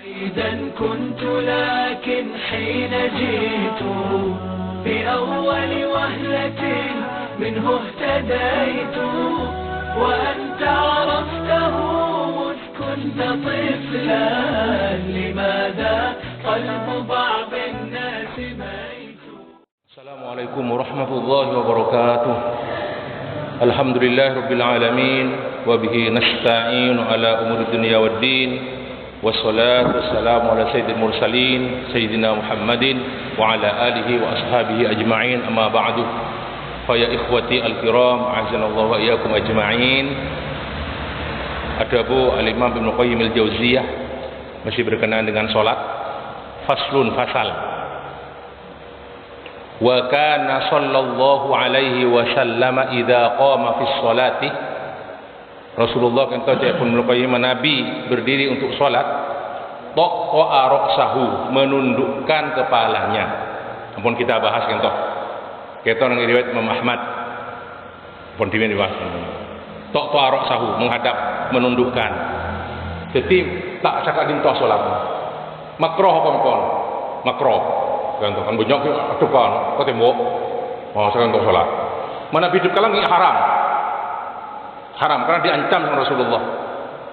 بعيدا كنت لكن حين جئت بأول وهلة منه اهتديت وأنت عرفته مذ كنت طفلا لماذا قلب بعض الناس ميت. السلام عليكم ورحمة الله وبركاته. الحمد لله رب العالمين وبه نستعين على أمور الدنيا والدين والصلاة والسلام على سيد المرسلين سيدنا محمد وعلى آله وأصحابه أجمعين أما بعد فيا إخوتي الكرام أعزنا الله وإياكم أجمعين. Adabu Al-Imam Ibnu Qayyim Al-Jauziyah masih berkenaan dengan salat. Faslun fasal. Wa kana sallallahu alaihi wasallam idza qama fi sholati, Rasulullah kan tahu pun Qayyim Nabi berdiri untuk salat, taqwa ra'sahu, menundukkan kepalanya. Ampun kita bahas kan toh. Kita nang riwayat Imam Ahmad. Pun dibahas. Taqwa ra'sahu, menghadap, menundukkan. Jadi tak cakap dintoh salat. Makruh kon. Makruh. Kan kan banyak atuh kan ke tembok. Oh, sekarang untuk salat. Mana hidup kalang haram. Haram karena diancam sama Rasulullah.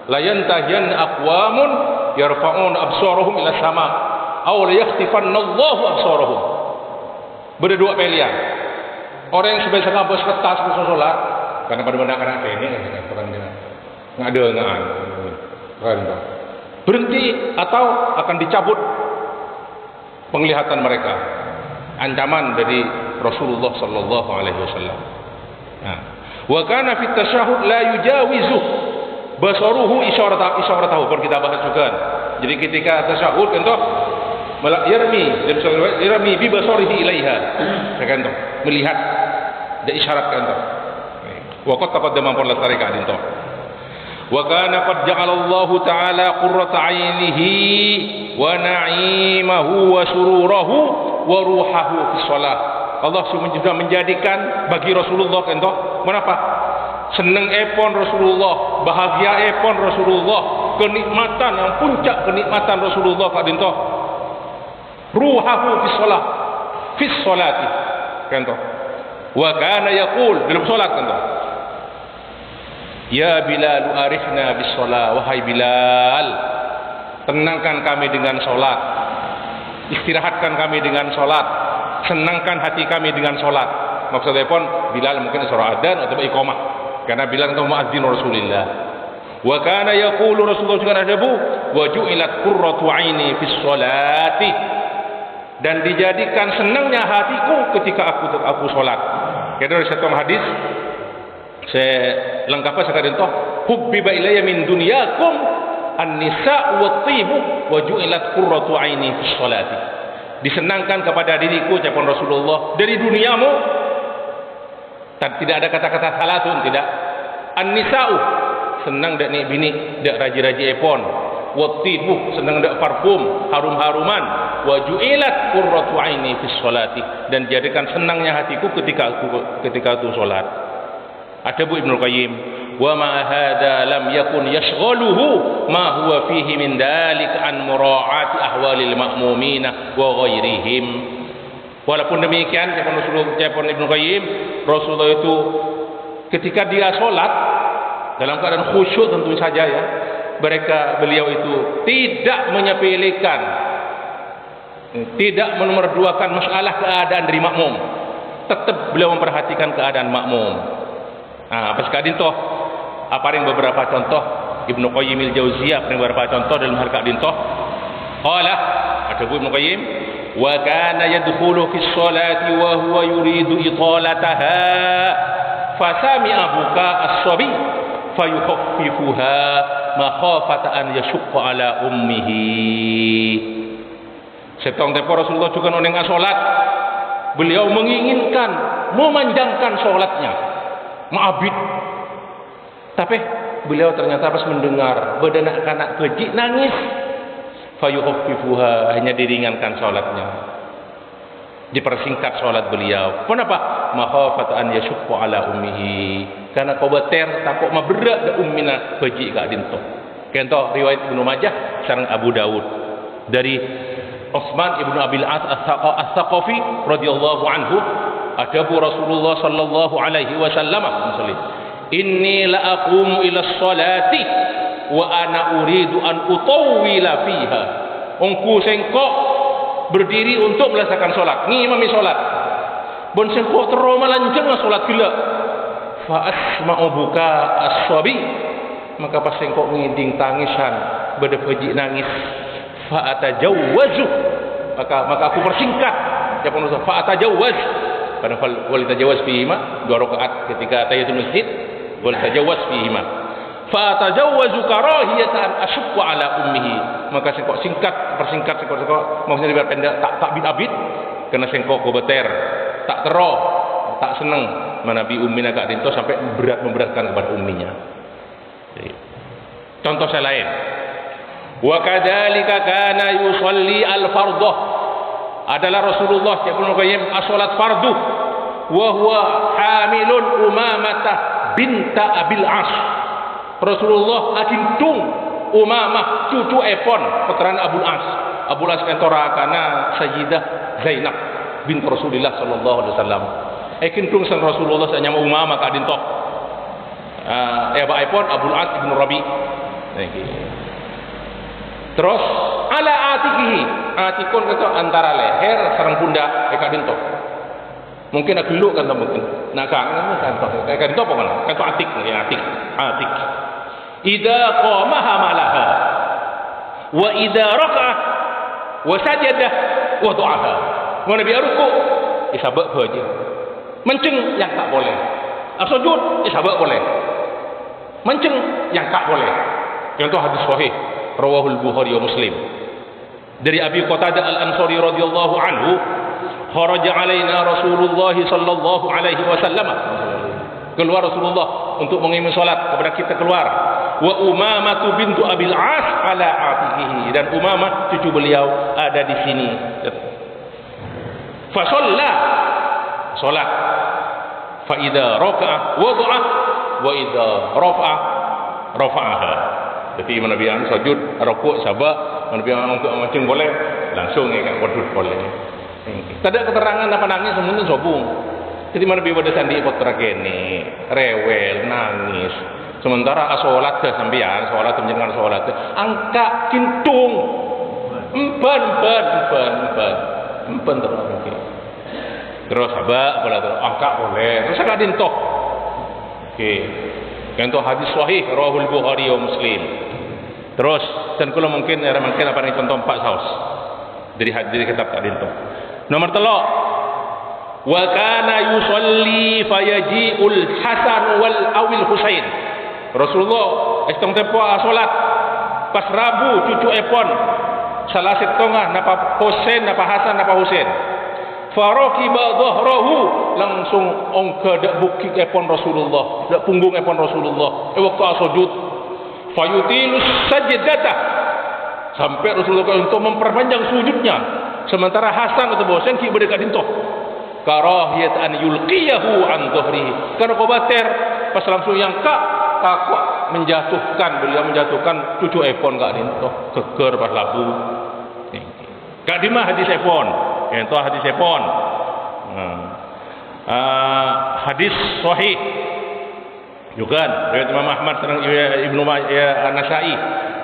La yantahiyan aqwamun yarfa'un absarahum ila sama aw la yakhtifanna Allahu absarahum. Beda dua pilihan. Orang yang sebaik ngabos kertas ke salat karena pada benak anak ini kan ngade ngaan. Kan. Berhenti atau akan dicabut penglihatan mereka. Ancaman dari Rasulullah sallallahu alaihi wasallam. Nah, wa kana fit tasyahhud la yujawizu basaruhu isyaratahu. Pun kita bahas juga. Jadi ketika tasyahhud kan yarmi bi basarihi ilaiha. Kan toh, melihat dan isyaratkan toh. Wa qad taqaddama pun lasarika din toh. Wa kana qad ja'ala Allah ta'ala qurrata 'ainihi wa na'imahu wa sururahu wa ruhahu fi shalah. Allah sudah menjadikan bagi Rasulullah kan toh. Kenapa? Senang epon Rasulullah, bahagia epon Rasulullah, kenikmatan yang puncak kenikmatan Rasulullah kadin toh. Ruhahu fi shalah, fi sholati kan toh. Wa kana yaqul dalam salat kan toh. Ya Bilal arifna bis shalah, wahai Bilal, tenangkan kami dengan salat. Istirahatkan kami dengan salat. Senangkan hati kami dengan salat. Maksudnya pun Bilal mungkin surah adzan atau iqamah. Karena Bilal itu muadzin Rasulullah. Wa kana yaqulu Rasulullah juga ada bu, wa ju'ilat qurratu 'aini fis sholati. Dan dijadikan senangnya hatiku ketika aku salat. Kira dari satu hadis saya lengkapnya sekalian toh, hubbiba ilayya min dunyakum an-nisa' wa tibu wa ju'ilat qurratu 'aini fis sholati. Disenangkan kepada diriku ucapan Rasulullah dari duniamu. Tidak ada kata-kata salatun, tidak. An-nisa'u, senang dak ni bini, dak raji-raji epon. Wa tibu, senang dak parfum, harum-haruman. Wa ju'ilat qurratu 'aini fis sholati, dan jadikan senangnya hatiku ketika aku salat. Ada Bu Ibnu Qayyim, wa ma hadza lam yakun yashghaluhu ma huwa fihi min dalik an mura'ati ahwalil ma'mumina wa ghairihim. Walaupun demikian Rasulullah Ibnu Qayyim, Rasulullah itu ketika dia salat dalam keadaan khusyuk tentu saja ya, beliau itu tidak menyepelekan, tidak menomorduakan masalah keadaan dari makmum. Tetap beliau memperhatikan keadaan makmum. Nah, apa sekadin toh? Apa yang beberapa contoh Ibnu Qayyim Al-Jauziyah, beberapa contoh dalam hal kadin toh. Qala, ada Ibnu Qayyim, wa kana yadkhulu fi sholati wa huwa yuridu italataha fasami'a buka as-sabi fayukhaffifuha makhafata an yashqa ala ummihi. Setong tempo Rasulullah juga nang salat, beliau menginginkan memanjangkan salatnya. Ma'abid. Tapi beliau ternyata pas mendengar bedanak-anak kecil nangis, fayukhaffifuha, hanya diringankan salatnya, dipersingkat salat beliau. Kenapa? Makhafata an yashqa ala ummihi, karena khawatir takut maberat da ummina kecil kak dinto. Kento riwayat Ibnu Majah sareng Abu Daud. dari Utsman ibnu Abil As As-Saqafi radhiyallahu anhu, adabu Rasulullah sallallahu alaihi wasallam, inni la aqumu ila sholati wa ana uridu an utawwila fiha. Ongku sengkok berdiri untuk melaksanakan solat, ngimami solat. Bon sengkok tero malanjeng solat gila. Fa asma'u buka as-sabi, maka pas sengkok ngiding tangisan, bedepeji nangis. Fa atajawwazu, maka aku persingkat. Ya pun fa atajawwaz. Pada wal tajawwaz fihi ma, 2 rakaat ketika tahiyatul masjid, wal tajawwaz fihi ma. Fa atajawwazu karahiyatan asyqa ala ummihi. Maka sengkok persingkat maksudnya biar pendek, tak bid-abid, kena sengkok ko beter, tak tero, tak seneng manabi ummina kak dinto sampai memberatkan kepada umminya. Jadi, contoh saya lain. Wa kadzalika kana yusalli al-fardhah. Adalah Rasulullah sallallahu alaihi wasallam as-salat fardu wa huwa hamilun Umamah binta Abil As. Rasulullah akintung Umamah cucu Epon putraan Abul As. Abul As kantora kana Sayyidah Zainab bint Rasulullah sallallahu alaihi wasallam. Akintung sang Rasulullah sanya Umamah ka dinto. Eba Epon Abul As bin Rabi. Terus ala atikihi, atikun kata antara leher sareng pundak ka dinto. Mungkin aku geluk kan mungkin. Nak kan ka dinto apa kan? Kan atik ya atik. Idza qama hamalaha wa idza raka'a wa sajada wa du'aha. Mun Nabi ruku isabak saja. Menceng yang tak boleh. Sujud isabak boleh. Menceng yang tak boleh. Contoh hadis sahih rawahul Bukhari wa Muslim. Dari Abi Qatadah Al-Ansari radhiyallahu anhu, kharaja alaina Rasulullah sallallahu alaihi wasallam. Keluar Rasulullah untuk mengimami salat kepada kita keluar. Wa Umamah bintu Abil As ala atiqihi, dan Umamah cucu beliau ada di sini. Fa shalla salat. Fa idza raka'a wada'a wa idza rafa'a rafa'aha. Jadi Nabi yang sujud rukuk sabar, Nabi yang untuk macam boleh langsung ingat wadud boleh. Tak ada keterangan apa nangis semuanya sobung. Jadi Nabi pada sandi putra kene rewel nangis. Sementara asolat ke sambian, solat menjenengan solat angka kintung empan terus sabar boleh terus angka boleh terus agak dintoh. Okey. Contoh hadis sahih rawahul Bukhari wa Muslim. Terus dan kalau mungkin apa ni contoh 4 saus dari kitab tak dintoh. Nomor 3, wa kana yusalli fayaji'ul Hasan wal awil Husain. Rasulullah estong tempo salat pas Rabu cucu epon salah setengah napa Husain napa Hasan napa Husain. Faraqiba dhahrahu, langsung ongka dak bukit epon Rasulullah, dak punggung epon Rasulullah waktu sujud. Fayutilus sajdata, sampai Rasulullah untuk memperpanjang sujudnya, sementara Hasan atau Husain ki berdekat dintoh. Karahiyat an yulqiyahu an dhahrihi, karena kobater pas langsung yang takut beliau menjatuhkan cucu epon gak dintoh keker pas labu. Kak dimah hadis epon, itu hadis epon. Hadis sahih juga riwayat Imam Ahmad dan Ibnu An-Nasa'i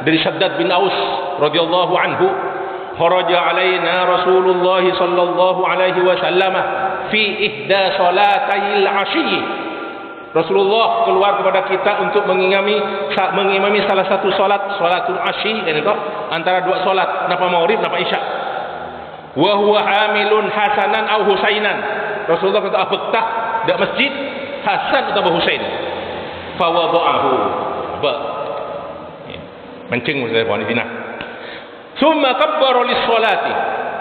dari Shaddad bin Aus radhiyallahu anhu, kharaja alaina Rasulullah sallallahu alaihi wasallam fi ihda salatayil asyi. Rasulullah keluar kepada kita untuk mengimami salah satu salatul asyi, itu antara 2 salat, napa maghrib napa isya. Wa huwa hamilun Hasanan aw Husainan. Rasulullah kata afaqtah dak masjid Hasan atau Husain. Fa wada'ahu. Mencing saya di sini. Summa kabbara lis-salati.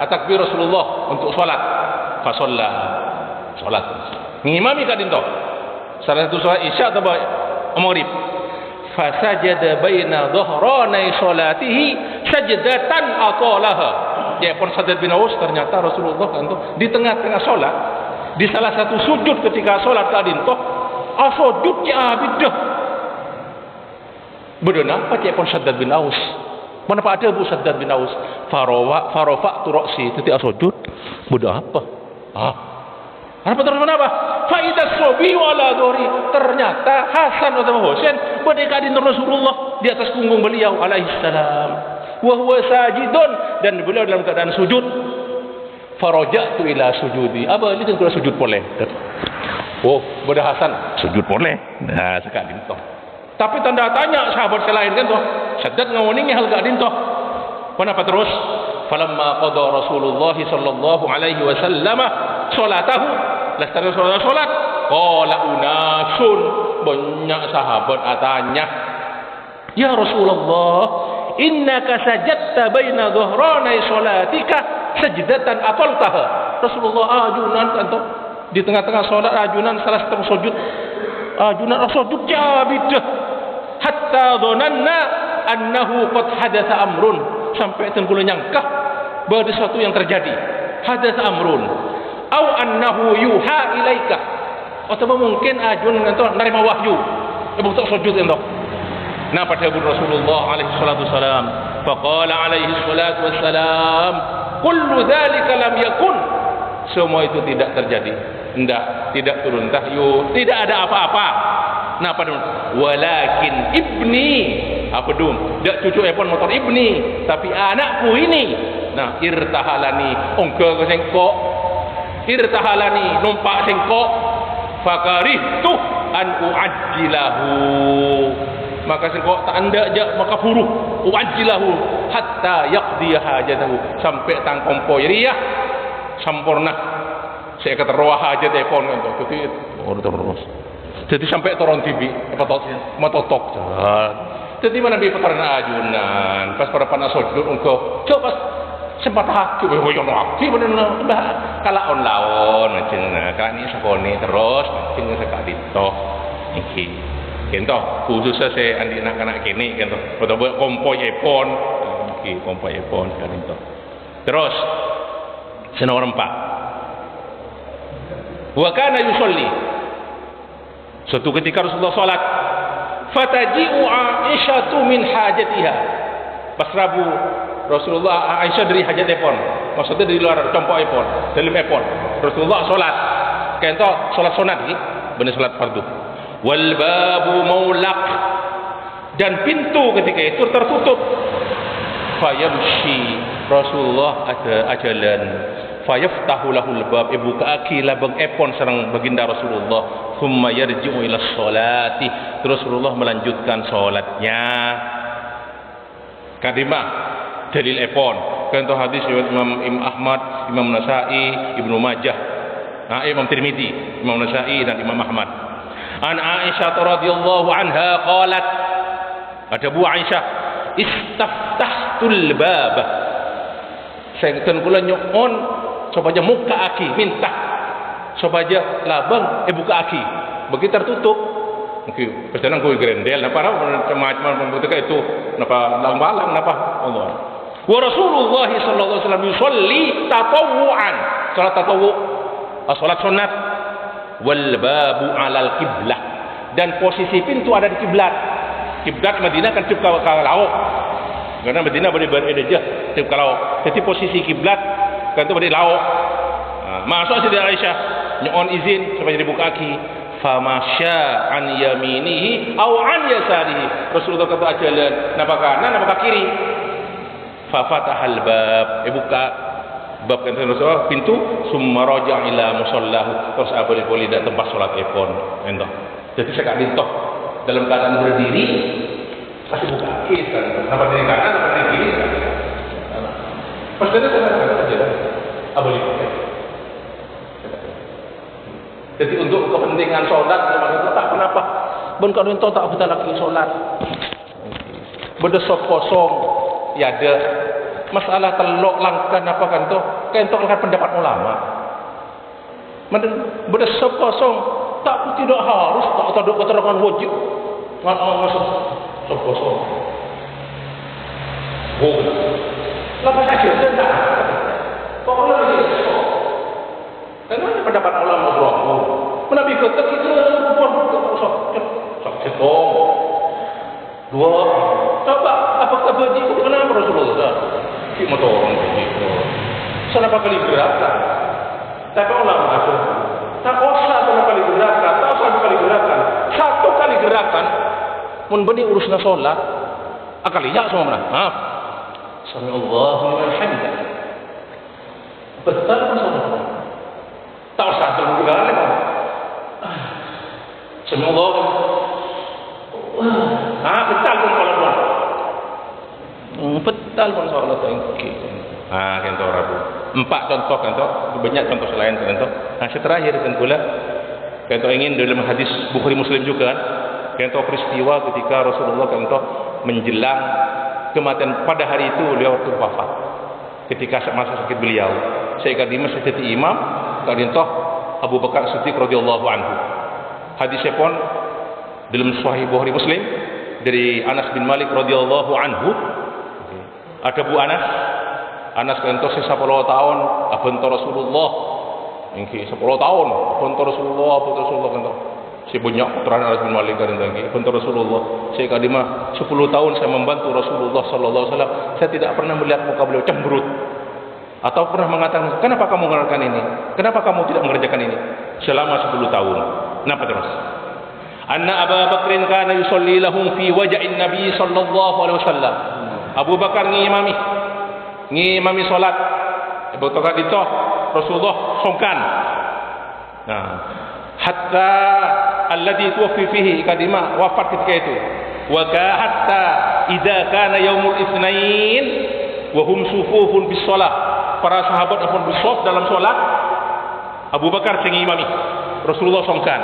Atakbir Rasulullah untuk salat. Fa shalla. Salat. Ngimami ka dinto. Salah satu salat isya atau maghrib. Fa sajada baina dhahranai salatihi sajdatan atalaha. Dia pun Shaddad bin Aus, ternyata Rasulullah kan di tengah-tengah solat, di salah satu sujud ketika solat tadi toh sujudnya bidah. Benar apa dia pun Shaddad bin Aus Mana pak ada Abu Saddad bin Aus? Farafa'tu ra'si, titik sujud. Budak apa? Apa terus kenapa? Faidah sobi wala dori. Ternyata Hasan atau Husain berdeka di Rasulullah di atas punggung beliau alaihi salam. Wa huwa sajidun, dan beliau dalam keadaan sujud. Faraja'tu ila sujudi. Apa ini kan sujud boleh? Oh, pada Hasan sujud boleh. Nah, sekali itu. Tapi tanda tanya sahabat selain kan tuh. Saddad ngawani hal gak dintoh. Kenapa terus? Falamma qada Rasulullah sallallahu alaihi wasallam salatahu, lestari salat, qala unasun, banyak sahabat atanya, ya Rasulullah, innaka sajadta baina dhuhranai salatika sajdatan ataltaha. Rasulullah ajunan kan tuh di tengah-tengah salat ajunan salah satu sujud. Ajunan sujud jabidah hatta dhananna annahu qad hadatha amrun, sampai tengkula nyangka bahwa ada sesuatu yang terjadi. Hadatha amrun au annahu yuha ilaika, atau mungkin ajun itu nerima wahyu untuk sujud itu. Nah, pada Rasulullah alaihi salatu wasalam faqala alaihi salatu wasalam kullu dzalika lam yakun, semua itu tidak terjadi, tidak turun tahyu, tidak ada apa-apa. Nah, pada walakin ibni, apa dum? Tidak cucu epon motor ibni, tapi anakku ini. Nah, irtahalani, ongko sengkok, irtahalani, numpak sengkok, fakarihtu an uajjilahu. Maka sengkok tak anda aja, maka buruh uajjilahu hatta yaqdi hajatahu, sampai tang kompoi riyah sampurna. Saya kata roh hajat epon kan tuh, terus. Jadi sampai turun TV, mototok. Jadi mana bi peternak ajunan, pas pada panas sujud engkau, coba sempat haki, boyo haki bener kala on laon macam na, kani sakoni terus macam sekali toh, iki, kento khususnya saya andi anak-anak kini kento, pada buat kompoi epon, iki kompoi epon kali toh. Terus, senor empat, wakana yusolli. Suatu ketika Rasulullah salat, fataji'u Aisyatu min hajatiha. Pas Rabu Rasulullah Aisyah dari hajat epon, maksudnya dari luar compok epon, dalam epon. Rasulullah salat, kento salat sunat iki, bener salat fardu. Wal babu maulaq, dan pintu ketika itu tertutup. Fayamshi Rasulullah ada jalan. Fayaftahu lahul bab, ibu kaki labang epon serang baginda Rasulullah. Thumma yarji'u ila sholati, terus Rasulullah melanjutkan sholatnya. Kadimah dalil epon, contoh hadis riwayat Imam Ahmad, Imam Nasai, Ibnu Majah, Imam Tirmidzi, Imam Nasai dan Imam Ahmad. An Aisyah radhiyallahu anha qalat, ada Bu Aisyah, istaftahtul bab, sengten kula nyon supaya muka aki minta supaya labang buka aki begitu tertutup mungkin pesanan kue grendel napa macam-macam membutuhkan itu napa lang-balang napa Allah. Wa Rasulullah sallallahu alaihi wasallam yusolli tatawuan, salat tatawu, salat sunat, wal babu alal kiblah, dan posisi pintu ada di kiblat. Kiblat Madinah kan cukup ke laut, karena Madinah berada aja cukup ke laut. Jadi posisi kiblat kan itu berada laut. Masuk Siti Aisyah nyon izin supaya dibuka kaki. Famasya an yaminihi au an yasarihi. Rasulullah kata jalan napa kanan napa kiri. Fa fatahal bab, buka bab kan Rasulullah pintu, summa raja ila musallahu, terus boleh dak tempat salat epon entah. Jadi sekali toh dalam keadaan berdiri pasti buka kaki kan. Napa dari kanan napa dari kiri kan. Pas dia salat aja boleh pakai. Jadi untuk kepentingan sholat, tak kenapa? Ben kalau entah tak kita lagi sholat. Berdesok kosong, ya ada masalah telok langkan apa kan tu? Kentok kan pendapat ulama. Berdesok kosong, tak tidak harus tak ada keterangan wajib. Masuk kosong. Oh, lepas saja tidak. Pokoknya begitu. Karena pendapat ulama berapa? Menabi kata kita rupa sok cetong. Dua. Coba apa tak berji itu kenapa Rasulullah? Kita mau tolong begitu. Kenapa kali gerakan? Tapi ulama itu tak usah berapa kali gerakan, tak usah berapa kali gerakan. Satu kali gerakan, mun benih urusna sholat, akali ya semua mana? Maaf. Sami Allahu liman hamidah. Betul kan saudara? Tak usah bergerakan lagi. Sami Allahu. Betul pun kalau buat. Betul pun sholat tengki. Contoh Rabu. 4 contoh contoh, banyak contoh selain contoh. Terakhir tentulah contoh ingin dalam hadis Bukhari Muslim juga kan. Contoh peristiwa ketika Rasulullah contoh menjelang kematian pada hari itu beliau wafat. Ketika masa sakit beliau, saya di masjid imam, contoh Abu Bakar Siddiq radhiyallahu anhu. Hadisnya pun dalam Sahih Bukhari Muslim dari Anas bin Malik radhiyallahu anhu. Ada Bu Anas kentos 10 tahun abentar Rasulullah. Ingki 10 tahun abentar Rasulullah kentos. Si banyak putra Anas bin Malik kan lagi abentar Rasulullah. Saya kadima 10 tahun saya membantu Rasulullah sallallahu alaihi wasallam. Saya tidak pernah melihat muka beliau cemberut atau pernah mengatakan, "Kenapa kamu mengerjakan ini? Kenapa kamu tidak mengerjakan ini?" Selama 10 tahun. Kenapa terus? Anna Abu Bakrin kana yusalli lahum fi waja'in Nabi sallallahu alaihi wasallam. Abu Bakar ngimami solat. Betul kan itu Rasulullah songkan. Nah, hatta alladhi tuwaffi fihi kadima wafat ketika itu. Wa hatta idza kana yaumul itsnain wa hum sufufun bis shalah. Para sahabat pun bersaf dalam solat. Abu Bakar ngimami. Rasulullah songkan.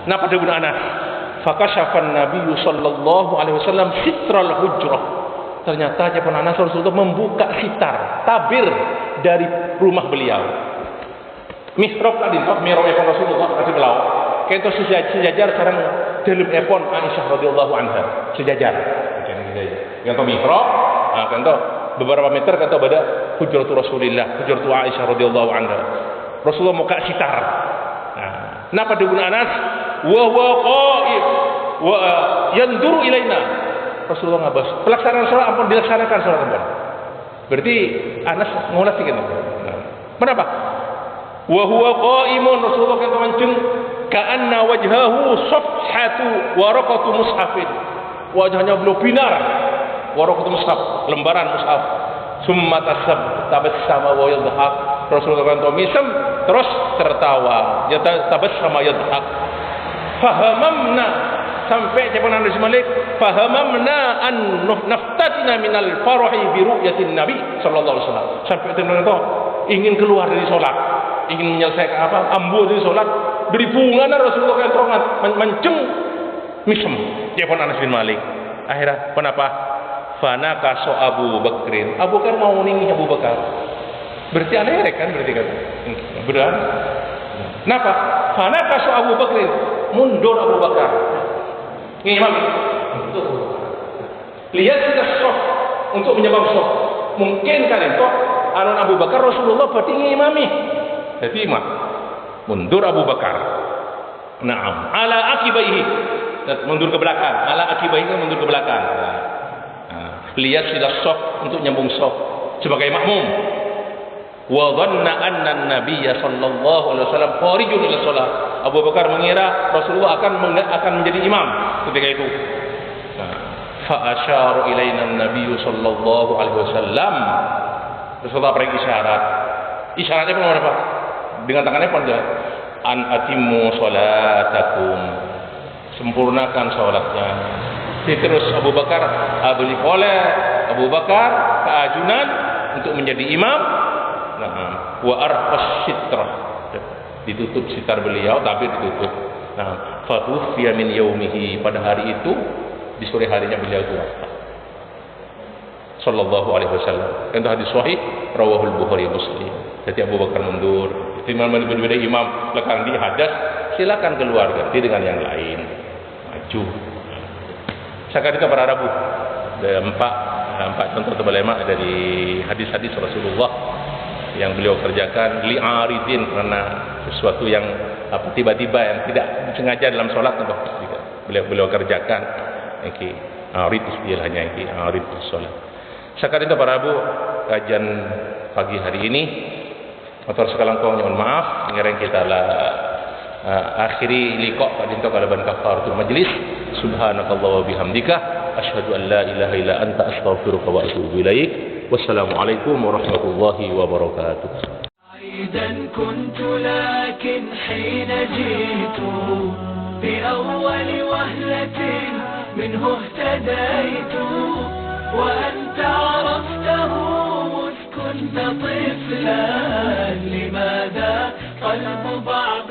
Nah pada Ibnu Anas, fakasyafan Nabi sallallahu alaihi wasallam sitral hujrah. Ternyata Jepun Anas Rasulullah membuka sitar, tabir dari rumah beliau. Mihrab tadi, mihrab epon Rasulullah kasih belau. Kento sejajar sekarang dalam epon Aisyah radhiyallahu anha, sejajar. Kento mihrab, kento beberapa meter kento pada hujratul Rasulillah, hujratul Aisyah radhiyallahu anha. Rasulullah buka sitar. Nah pada Ibnu Anas, wa huwa qa'im wa yanzuru ilaina. Rasulullah ngabas. Pelaksanaan salat ampun dilaksanakan salat ampun. Berarti Anas ngulas gitu. Kenapa? Wa huwa qa'imun Rasulullah kan mancung ka'anna wajhahu safhatu waraqatu mushafin. Wajahnya beliau binar. Waraqatu mushaf, lembaran mushaf. Summa tabassama wa yadhhak. Rasulullah kan misam terus tertawa. Ya tabassama yadhhak. Fahamamna sampai Jepun Anas Malik fahamamna an naftatina minal farahi bi ru'yatin Nabi sallallahu alaihi wasallam. Sampai itu ingin keluar dari salat, ingin menyelesaikan apa? Ambu dari salat, dari bunga Rasulullah kan terongat menceng misem Jepun Anas bin Malik. Akhirnya kenapa? Fana kaso Abu Bakrin. Abu Bakar mau ningi Abu Bakar. Berarti aneh kan berarti kan. Benar. Kenapa? Fana kaso Abu Bakrin. Mundur Abu Bakar. Ngimam. Lihat kita sok untuk menyebab sok. Mungkin kan itu Anun Abu Bakar Rasulullah berarti ngimami. Jadi imam. Mundur Abu Bakar. Naam. Ala akibaihi. Mundur ke belakang. Ala akibaihi mundur ke belakang. Lihat sila sok untuk nyambung sok sebagai makmum. Wa dhanna anna an-nabiyya sallallahu alaihi wasallam kharijun ila shalah. Abu Bakar mengira Rasulullah akan menjadi imam ketika itu. Fa asyara ilaina an-nabiy sallallahu alaihi wasallam. Rasulullah beri isyarat. Isyaratnya apa? Dengan tangannya pun an atimmu salatakum. Sempurnakan salatnya. Terus Abu Bakar oleh Abu Bakar keajunan untuk menjadi imam. Nah, wa arqas sitra, ditutup sitar beliau tapi ditutup. Nah, fatufiya min yaumihi, pada hari itu di sore harinya beliau wafat. Sallallahu alaihi wasallam. Itu hadis sahih rawahul Bukhari Muslim. Jadi Abu Bakar mundur, imam berbeda imam lekang di hadas, silakan keluar ganti dengan yang lain. Maju. Sekarang kita berharap ada empat contoh terbalema dari hadis-hadis Rasulullah yang beliau kerjakan li'aridin, karena sesuatu yang tiba-tiba yang tidak sengaja dalam sholat beliau kerjakan. Okay. arid istilahnya ini, arid sholat. Sekarang itu para Abu, kajian pagi hari ini motor sekalian kau mohon maaf ngereng kita lah akhiri liqa kadinto kalaban kafaratul majlis. Subhanakallah wa bihamdika asyhadu an la ilaha illa anta astaghfiruka wa atubu ilaik. Wassalamualaikum warahmatullahi wabarakatuh. عيدا كنت لكن حين جئت بأول وهلة منه اهتديت وأنت عرفته مذ كنت طفلا لماذا قلب بعض